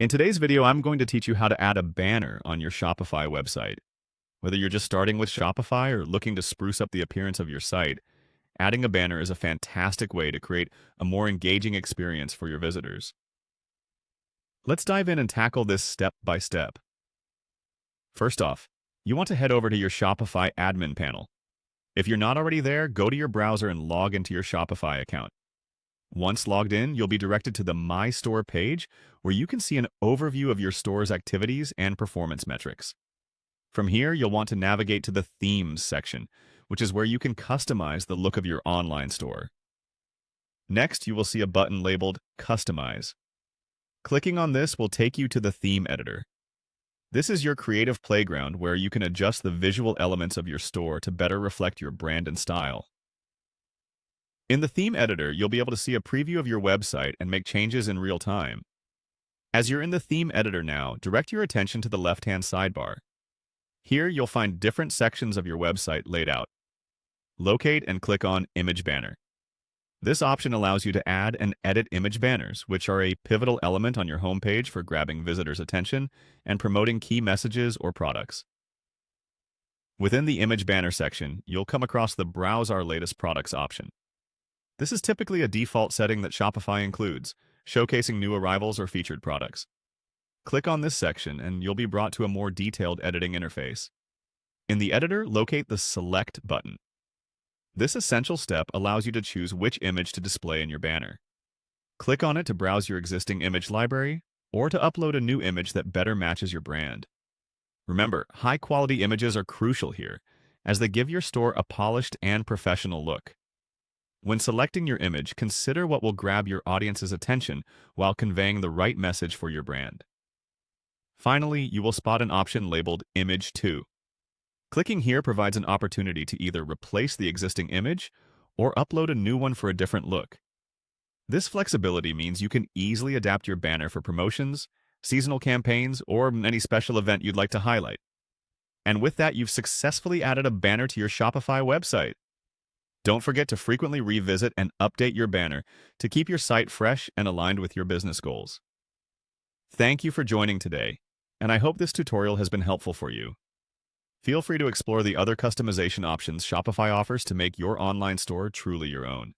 In today's video, I'm going to teach you how to add a banner on your Shopify website. Whether you're just starting with Shopify or looking to spruce up the appearance of your site, adding a banner is a fantastic way to create a more engaging experience for your visitors. Let's dive in and tackle this step by step. First off, you want to head over to your Shopify admin panel. If you're not already there, go to your browser and log into your Shopify account. Once logged in, you'll be directed to the My Store page, where you can see an overview of your store's activities and performance metrics. From here, you'll want to navigate to the Themes section, which is where you can customize the look of your online store. Next, you will see a button labeled Customize. Clicking on this will take you to the Theme Editor. This is your creative playground where you can adjust the visual elements of your store to better reflect your brand and style. In the Theme Editor, you'll be able to see a preview of your website and make changes in real time. As you're in the Theme Editor now, direct your attention to the left-hand sidebar. Here, you'll find different sections of your website laid out. Locate and click on Image Banner. This option allows you to add and edit image banners, which are a pivotal element on your homepage for grabbing visitors' attention and promoting key messages or products. Within the Image Banner section, you'll come across the Browse Our Latest Products option. This is typically a default setting that Shopify includes, showcasing new arrivals or featured products. Click on this section and you'll be brought to a more detailed editing interface. In the editor, locate the Select button. This essential step allows you to choose which image to display in your banner. Click on it to browse your existing image library or to upload a new image that better matches your brand. Remember, high-quality images are crucial here, as they give your store a polished and professional look. When selecting your image, consider what will grab your audience's attention while conveying the right message for your brand. Finally, you will spot an option labeled Image 2. Clicking here provides an opportunity to either replace the existing image or upload a new one for a different look. This flexibility means you can easily adapt your banner for promotions, seasonal campaigns, or any special event you'd like to highlight. And with that, you've successfully added a banner to your Shopify website. Don't forget to frequently revisit and update your banner to keep your site fresh and aligned with your business goals. Thank you for joining today, and I hope this tutorial has been helpful for you. Feel free to explore the other customization options Shopify offers to make your online store truly your own.